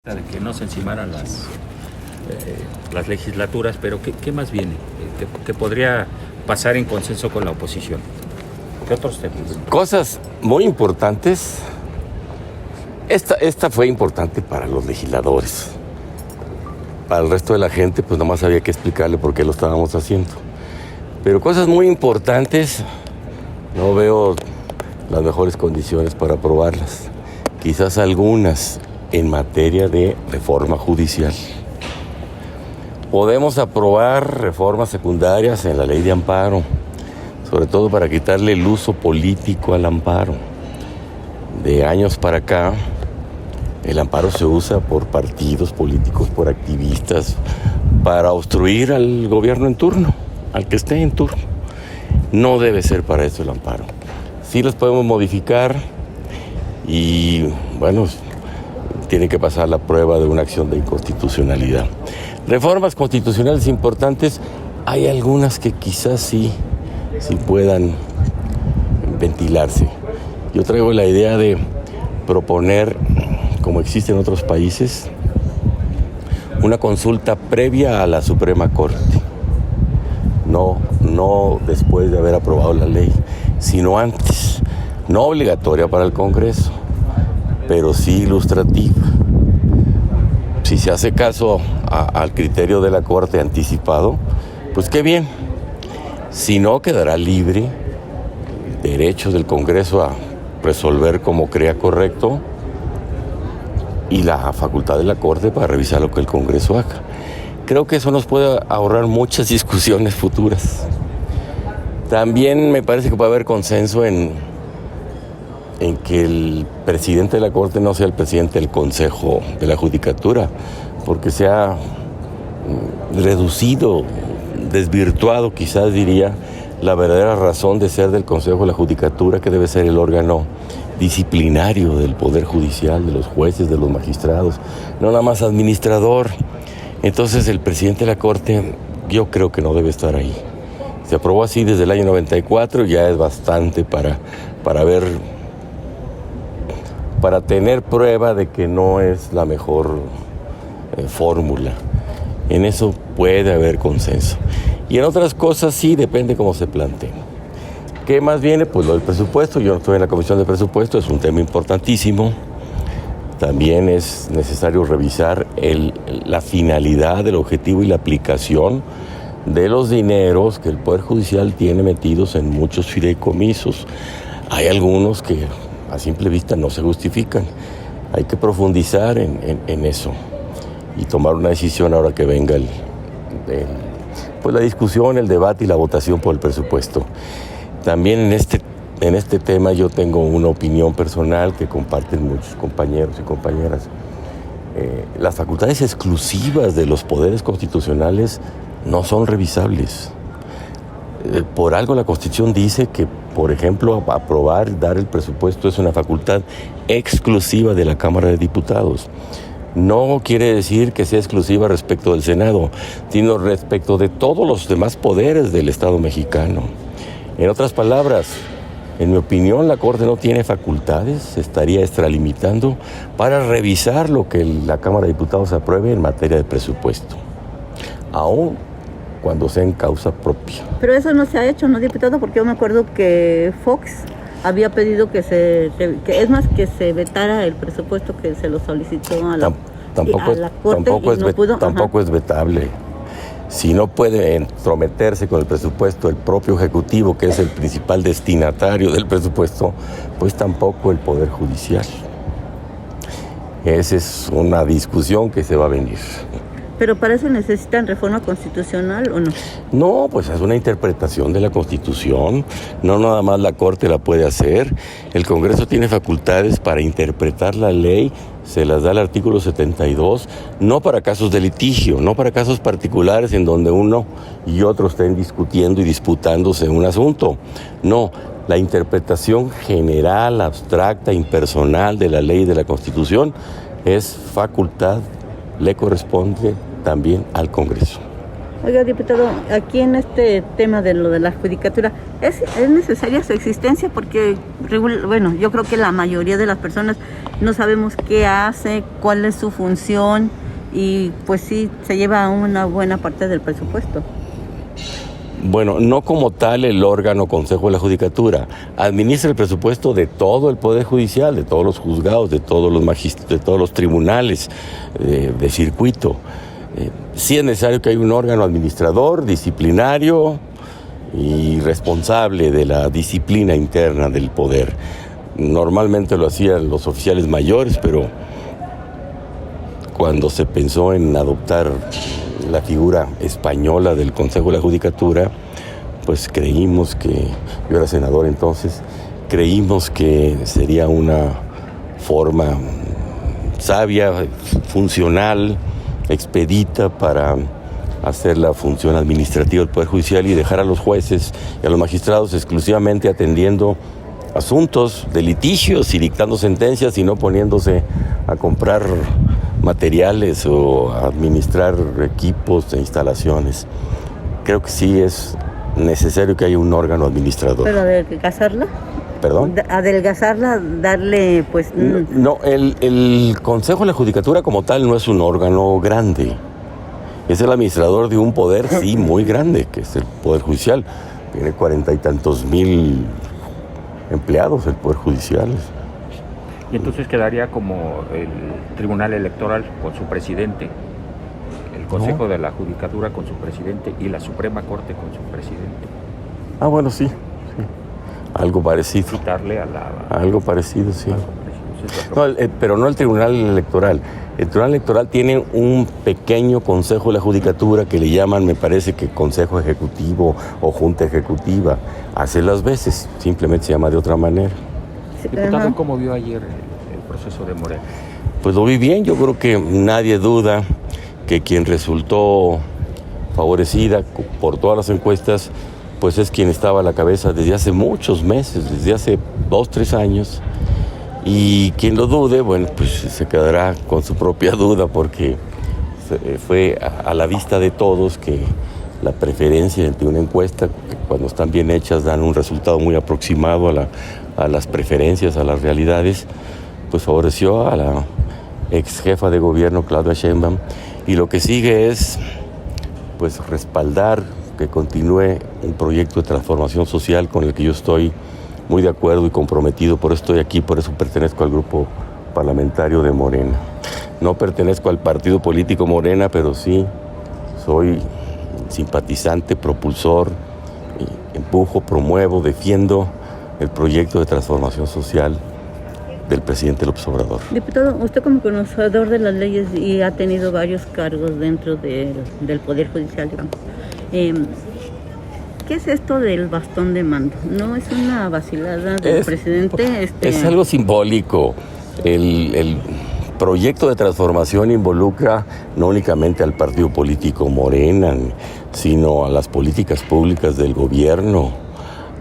De que no se encimaran las legislaturas, pero ¿qué más viene? ¿Qué podría pasar en consenso con la oposición? ¿Qué otros temas? Cosas muy importantes. Esta fue importante para los legisladores. Para el resto de la gente, pues nomás había que explicarle por qué lo estábamos haciendo. Pero cosas muy importantes, no veo las mejores condiciones para aprobarlas. Quizás algunas en materia de reforma judicial. Podemos aprobar reformas secundarias en la ley de amparo, sobre todo para quitarle el uso político al amparo. De años para acá, el amparo se usa por partidos políticos, por activistas, para obstruir al gobierno en turno, al que esté en turno. No debe ser para eso el amparo. Sí los podemos modificar y, bueno, tiene que pasar la prueba de una acción de inconstitucionalidad. Reformas constitucionales importantes, hay algunas que quizás sí puedan ventilarse. Yo traigo la idea de proponer, como existe en otros países, una consulta previa a la Suprema Corte. No después de haber aprobado la ley, sino antes. No obligatoria para el Congreso, pero sí ilustrativa. Si se hace caso al criterio de la Corte anticipado, pues qué bien. Si no, quedará libre el derecho del Congreso a resolver como crea correcto y la facultad de la Corte para revisar lo que el Congreso haga. Creo que eso nos puede ahorrar muchas discusiones futuras. También me parece que puede haber consenso en que el presidente de la Corte no sea el presidente del Consejo de la Judicatura, porque se ha reducido, desvirtuado, quizás diría, la verdadera razón de ser del Consejo de la Judicatura, que debe ser el órgano disciplinario del Poder Judicial, de los jueces, de los magistrados, no nada más administrador. Entonces el presidente de la Corte, yo creo que no debe estar ahí. Se aprobó así desde el año 94, ya es bastante para tener prueba de que no es la mejor fórmula. En eso puede haber consenso. Y en otras cosas sí, depende cómo se planteen. ¿Qué más viene? Pues lo del presupuesto. Yo no estoy en la Comisión de Presupuesto, es un tema importantísimo. También es necesario revisar la finalidad, el objetivo y la aplicación de los dineros que el Poder Judicial tiene metidos en muchos fideicomisos. Hay algunos que a simple vista no se justifican. Hay que profundizar en eso y tomar una decisión ahora que venga la discusión, el debate y la votación por el presupuesto. También en este tema yo tengo una opinión personal que comparten muchos compañeros y compañeras. Las facultades exclusivas de los poderes constitucionales no son revisables. Por algo la Constitución dice que, por ejemplo, aprobar y dar el presupuesto es una facultad exclusiva de la Cámara de Diputados. No quiere decir que sea exclusiva respecto del Senado, sino respecto de todos los demás poderes del Estado mexicano. En otras palabras, en mi opinión, la Corte no tiene facultades, se estaría extralimitando para revisar lo que la Cámara de Diputados apruebe en materia de presupuesto, aún cuando sea en causa propia. Pero eso no se ha hecho, ¿no, diputado? Porque yo me acuerdo que Fox había pedido que se vetara el presupuesto, que se lo solicitó a la Corte. Tampoco es vetable. Si no puede entrometerse con el presupuesto el propio Ejecutivo, que es el principal destinatario del presupuesto, pues tampoco el Poder Judicial. Esa es una discusión que se va a venir. ¿Pero para eso necesitan reforma constitucional o no? No, pues es una interpretación de la Constitución. No nada más la Corte la puede hacer. El Congreso tiene facultades para interpretar la ley, se las da el artículo 72, no para casos de litigio, no para casos particulares en donde uno y otro estén discutiendo y disputándose un asunto. No, la interpretación general, abstracta, impersonal de la ley y de la Constitución es facultad, le corresponde también al Congreso. Oiga, diputado, aquí en este tema de lo de la judicatura, ¿es necesaria su existencia? Porque, bueno, yo creo que la mayoría de las personas no sabemos qué hace, cuál es su función, y pues sí, se lleva una buena parte del presupuesto. Bueno, no como tal el órgano Consejo de la Judicatura. Administra el presupuesto de todo el Poder Judicial, de todos los juzgados, de todos los de todos los tribunales de circuito. Sí es necesario que haya un órgano administrador, disciplinario y responsable de la disciplina interna del poder. Normalmente lo hacían los oficiales mayores, pero cuando se pensó en adoptar la figura española del Consejo de la Judicatura, pues creímos que, yo era senador entonces, creímos que sería una forma sabia, funcional, expedita para hacer la función administrativa del Poder Judicial y dejar a los jueces y a los magistrados exclusivamente atendiendo asuntos de litigios y dictando sentencias y no poniéndose a comprar materiales o a administrar equipos e instalaciones. Creo que sí es necesario que haya un órgano administrador. ¿Pero adelgazarla? ¿Perdón? Adelgazarla, darle pues... No, el Consejo de la Judicatura como tal no es un órgano grande. Es el administrador de un poder, sí, muy grande, que es el Poder Judicial. Tiene 40 y tantos mil empleados el Poder Judicial. Y entonces quedaría como el Tribunal Electoral con su presidente, el Consejo de la Judicatura con su presidente y la Suprema Corte con su presidente. Ah, bueno, sí. Algo parecido. Quitarle a la... Algo parecido, sí. Algo parecido. No, pero no el Tribunal Electoral. El Tribunal Electoral tiene un pequeño Consejo de la Judicatura que le llaman, me parece que Consejo Ejecutivo o Junta Ejecutiva. Hace las veces, simplemente se llama de otra manera. Diputado, ¿cómo vio ayer el proceso de Morena? Pues lo vi bien, yo creo que nadie duda que quien resultó favorecida por todas las encuestas, pues es quien estaba a la cabeza desde hace muchos meses, desde hace 2, 3 años. Y quien lo dude, bueno, pues se quedará con su propia duda porque fue a la vista de todos que la preferencia entre una encuesta, que cuando están bien hechas dan un resultado muy aproximado a las preferencias, a las realidades, pues favoreció a la ex jefa de gobierno, Claudia Sheinbaum, y lo que sigue es pues respaldar que continúe un proyecto de transformación social con el que yo estoy muy de acuerdo y comprometido. Por eso estoy aquí, por eso pertenezco al grupo parlamentario de Morena. No pertenezco al partido político Morena, pero sí soy simpatizante, propulsor, empujo, promuevo, defiendo el proyecto de transformación social del presidente López Obrador. Diputado, usted como conocedor de las leyes y ha tenido varios cargos dentro del Poder Judicial, digamos, ¿qué es esto del bastón de mando? ¿No es una vacilada del presidente? Es algo simbólico. El proyecto de transformación involucra no únicamente al partido político Morena, sino a las políticas públicas del gobierno,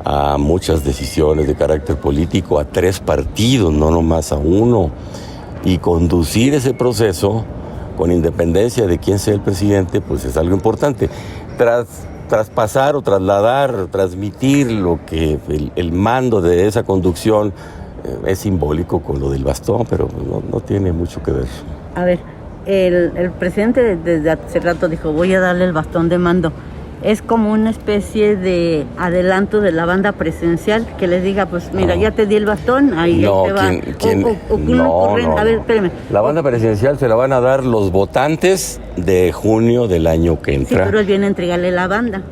a muchas decisiones de carácter político, a 3 partidos, no nomás a uno, y conducir ese proceso con independencia de quién sea el presidente, pues es algo importante. Traspasar o trasladar, transmitir lo que el mando de esa conducción es simbólico con lo del bastón, pero no tiene mucho que ver. A ver, el presidente desde hace rato dijo, voy a darle el bastón de mando. Es como una especie de adelanto de la banda presidencial que les diga, pues mira, ya te di el bastón, ahí te va. A ver, espérame. La banda presidencial se la van a dar los votantes de junio del año que entra. Sí, pero él viene a entregarle la banda.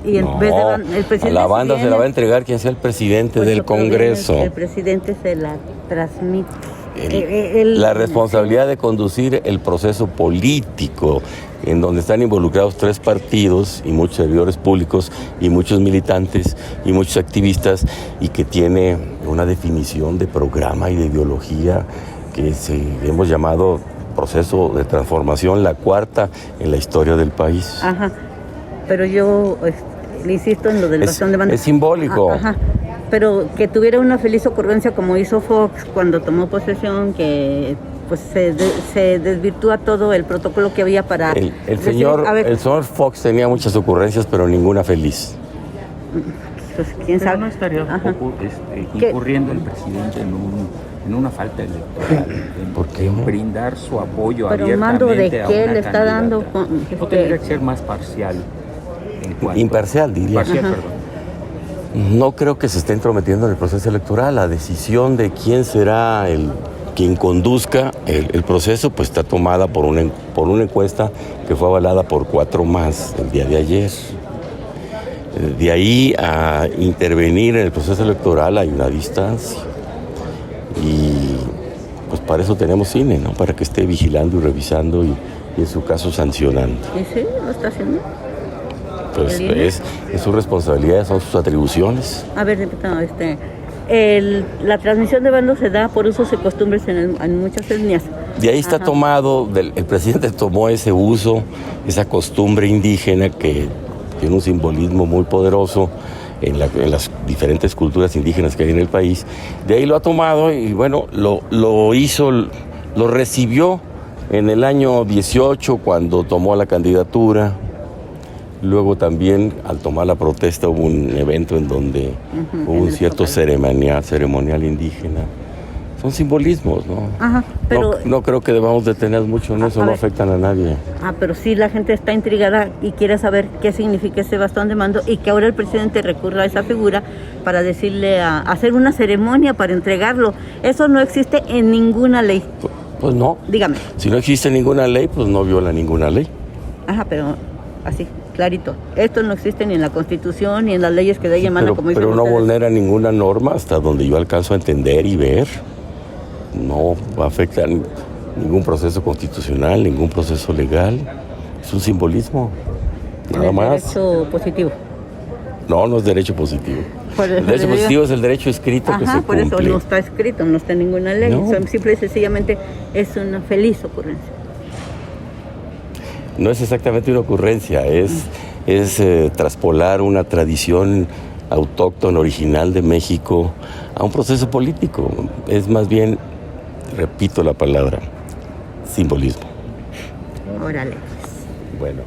Y en vez de el presidente a la banda se la va a entregar quien sea el presidente del Congreso. El presidente se la transmite. La responsabilidad de conducir el proceso político en donde están involucrados 3 partidos y muchos servidores públicos y muchos militantes y muchos activistas y que tiene una definición de programa y de ideología que hemos llamado proceso de transformación, la 4ª en la historia del país. Ajá, pero yo le insisto en lo del bastón de mando. Es simbólico. Ajá. Pero que tuviera una feliz ocurrencia como hizo Fox cuando tomó posesión, que pues se desvirtúa todo el protocolo que había para... El decir, señor a ver, Fox tenía muchas ocurrencias, pero ninguna feliz. pues, quién Pero sabe. no estaría Ajá. incurriendo el presidente en una falta electoral, ¿Por qué no? brindar su apoyo Pero abiertamente mando de a qué una le está candidata. dando No con, tendría que ser más parcial. Imparcial, diría. Parcial, Ajá. perdón. No creo que se esté entrometiendo en el proceso electoral. La decisión de quién será quien conduzca el proceso, pues está tomada por una encuesta que fue avalada por 4 más el día de ayer. De ahí a intervenir en el proceso electoral hay una distancia. Y pues para eso tenemos INE, ¿no? Para que esté vigilando y revisando y en su caso sancionando. ¿Y sí? ¿Lo está haciendo? Pues ¿El INE? es su responsabilidad, son sus atribuciones. A ver, diputado, la transmisión de bandos se da por usos y costumbres en muchas etnias. De ahí está Ajá. tomado, el presidente tomó ese uso, esa costumbre indígena que tiene un simbolismo muy poderoso en las diferentes culturas indígenas que hay en el país. De ahí lo ha tomado y bueno, lo hizo, lo recibió en el año 18 cuando tomó la candidatura. Luego también al tomar la protesta hubo un evento en donde hubo en un el cierto Zócalo. ceremonial indígena. Son simbolismos, ¿no? Ajá, pero... No creo que debamos detener mucho en eso, a no ver. afectan a nadie. Pero sí la gente está intrigada y quiere saber qué significa ese bastón de mando y que ahora el presidente recurra a esa figura para decirle a hacer una ceremonia para entregarlo. Eso no existe en ninguna ley. Pues no. Dígame. Si no existe ninguna ley, pues no viola ninguna ley. Ajá, pero así, clarito. Esto no existe ni en la Constitución ni en las leyes que de ella emanan, como dicen Pero no ustedes. vulnera ninguna norma hasta donde yo alcanzo a entender y ver. No afecta ningún proceso constitucional, ningún proceso legal. Es un simbolismo. En Nada el más. derecho positivo. No es derecho positivo. Por eso El derecho le digo- positivo es el derecho escrito que Ajá, se por eso cumple. no está escrito, no está en ninguna ley. No. Simple y sencillamente es una feliz ocurrencia. No es exactamente una ocurrencia, es traspolar una tradición autóctona, original de México a un proceso político. Es más bien, repito la palabra, simbolismo. Órale. Bueno.